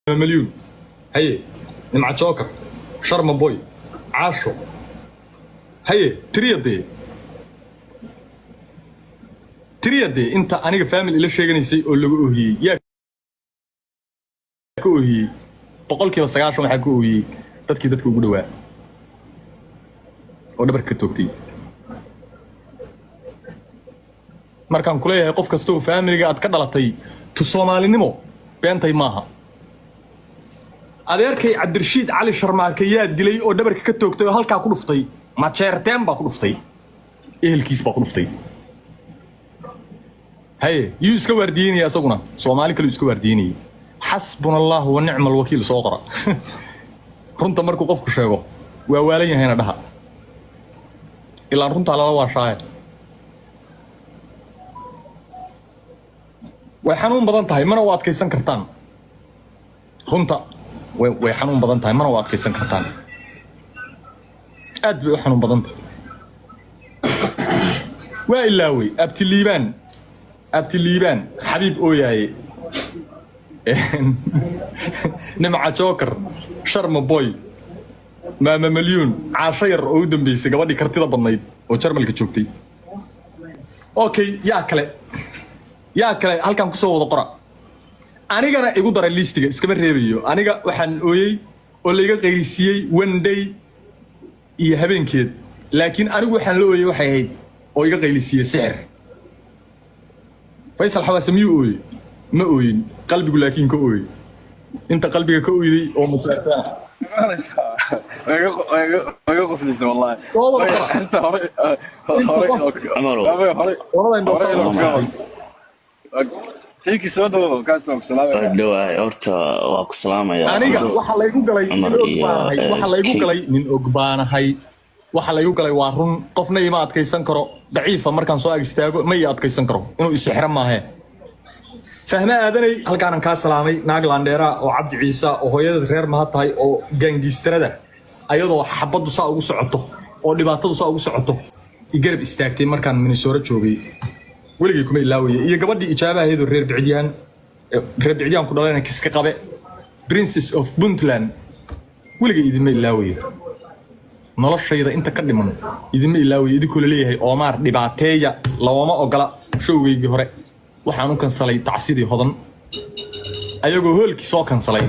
مليون هي مع جوكر شرم بوي عاشو هي تريدي انت انيغا فاميلي ila sheeganayay oo lagu oohiyay yaa ku oohiyay boqolkiiba 90 waxa ku oohiyay dadkii dadka ugu dhawaa oo dhabarka toogtay markaan ku leeyahay qof kasta oo family-ga aad ka dhalatay tu Soomaalinimo beentay maaha adeerkay Cabdirashiid Cali Sharmaarka yaa dilay oo dhabarka ka toogtay oo halka ku dhuftay ma jeerteen baa ku dhuftay ehelkiis baa ku dhuftay هاي يوسك ورديني يا سقنا صومالي كل يوسك ورديني حسبنا الله ونعم الوكيل صقرا رنت مركو قفك شيغو ووالين هنا دها إلا رنت على الله شاي وحنون بدن تاي منا واد كيسان كرتان رنت وحنون بدن تاي منا واد كيسان كرتان أدبي حنون بدن وإلاوي أبتي الليبان حبيب أوياي نمع جوكر شرم بوي ما مليون عاشير أودن بيسي قبل كرتي ضبنيد وشرم الكتشوكتي أوكي يا كلا هل كان كسو وضقرا أنا جانا يقدر الليستيك اسكمل ريبيو أنا جا وحن أويي ولا جا قيسيي وندي يهبين كده لكن أنا وحن لوي وحيد أو جا قيسيي سعر فيصل حواس ميوي ما أوين قلبي يقول لكن كوي أنت قلبك كوي دي أو متسرتان ما يقص لي والله أنت تيجي سودو كاتوك سلام فدوا أورتا واق سلام يا أنا وحلا يقول لي من أقبان هاي waxa la igu galay waa run qofna ima adkaysan karo daciifa markaan soo agistaago ma ii adkaysan karo inuu isixran maahe fahma aadanay halkaan ka salaamay naag Landheera oo Cabdi Ciise oo hooyada reer ma tahay oo gangistarada ayadoo xabadu saa ugu socoto oo dhibaatadu saa ugu socoto igarab istaagtay markaan Minnesota joogay waligay kuma ilaaway iyo gabadhii ijaabaheedu reer bicdiyaan ku dhalayna kiska qabe Princess of Puntland waligay idin ilaaway noloshayda inta ka dhiman idima ilaaway idinku leeyahay Omar dhibaateeya lawama ogola showgeygii hore waxaan u kansalay tacsidii hodan ayagoo hoolkii soo kansalay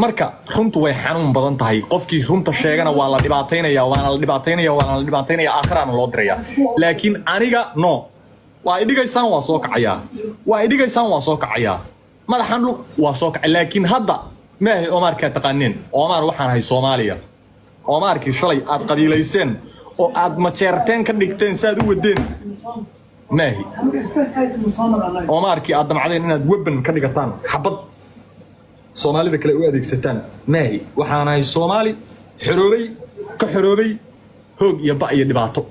marka runtu way xanuun badan tahay qofkii runta sheegana waa la dhibaateynaya aakhirana loo diraya laakiin aniga no waa idigaysaan waa soo kacaya madaxan waa soo kacay laakiin hadda ما هي أمار كتقنين أمار وحنا هي صوماليا أمار كشلي أد قبيليسين أو أد مشارتين كديكتين سادو الدين ما هي أمار كي أد معدين إن دوبن كديكتان حبض صومالي ذاك الوادي ستان ما هي وحنا هي صومالي حروبي هوج يبقى يدبعتو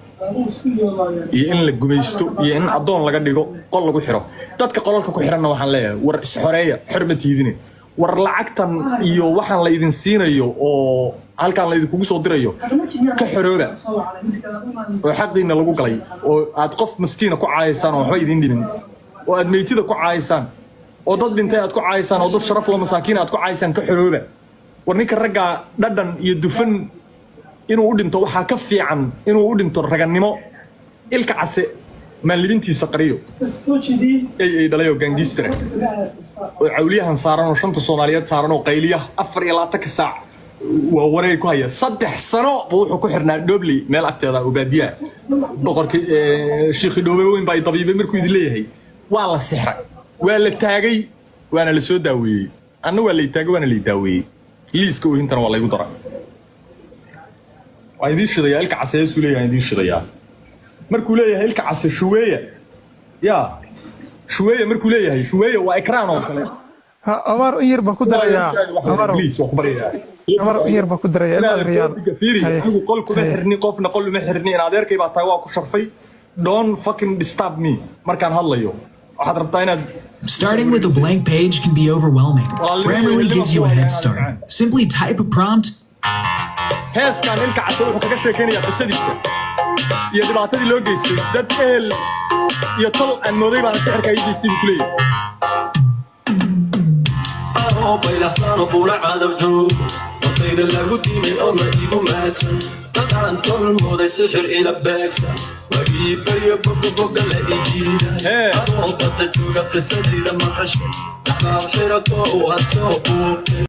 إن لجميستو إن أدون لقديكو قل لجو حرو تدك قلالك كحرنا وحنا ليه ورس حرية حرمتي ديني war lacagtan iyo waxaan la idin siinayo oo halkaan la idin kugu soo dirayo ka xorooba oo xaqiina lagu galay oo aad qof miskiina ku caayisaan oo waxba idin dhimin oo aad meeytida ku caayisaan oo dad dhintay aad ku caayisaan oo dad sharaf leh masaakiin aad ku caayisaan ka xorooba war ninka ragga dhadhan iyo dufan inuu u dhinto waxa ka fiican inuu u dhinto ragannimo ilka case maan libintiisa qariyo ay dhalayo gangistar oo cawliyahan saaran oo shanta Soomaaliyeed saaran oo qayliya 24 saac waa wareey ku haya 3 sano wuxuu ku xirnaa Dobley meel agteeda oo baadiya boqorkii Sheekh Doobe weyn bay dabiibe markuu idin leeyahay waa la sixray waa la taagay waana la soo daaweeyay anna waa la taagay waana la daaweeyay liiska oo intana waa la igu daray waa idin shidaya ilka caseeyo leeyahay idin shidaya markuu leeyahay ilka case شوية مركو ليه شوية وإكران وكله أمر إير بكودر يا أمر إير بكودر يا لا ريال قول كل محرني قف نقول محرني أنا دير كي بعطيه كشرفي don't fucking disturb me مركان هلا يو واحد ربطينا Starting with a blank page can be overwhelming. Grammarly gives you a head start. Simply type a prompt. هاس كان إلك عسول وكذا شيء كان يا قصديسة يا دبعتي لوجيسي ده iyo tol aan mooday baan sixirka ay jeestiin kulay baylaxsano buula cadow joog waqayda lagu diimay oo la igu mahadsan dadaan tol mooday sixir ila beegsan wagii baryo boga la ijiida adoo badda jooga qisadayda maqashay dhaxaab xirato waad soo buubtay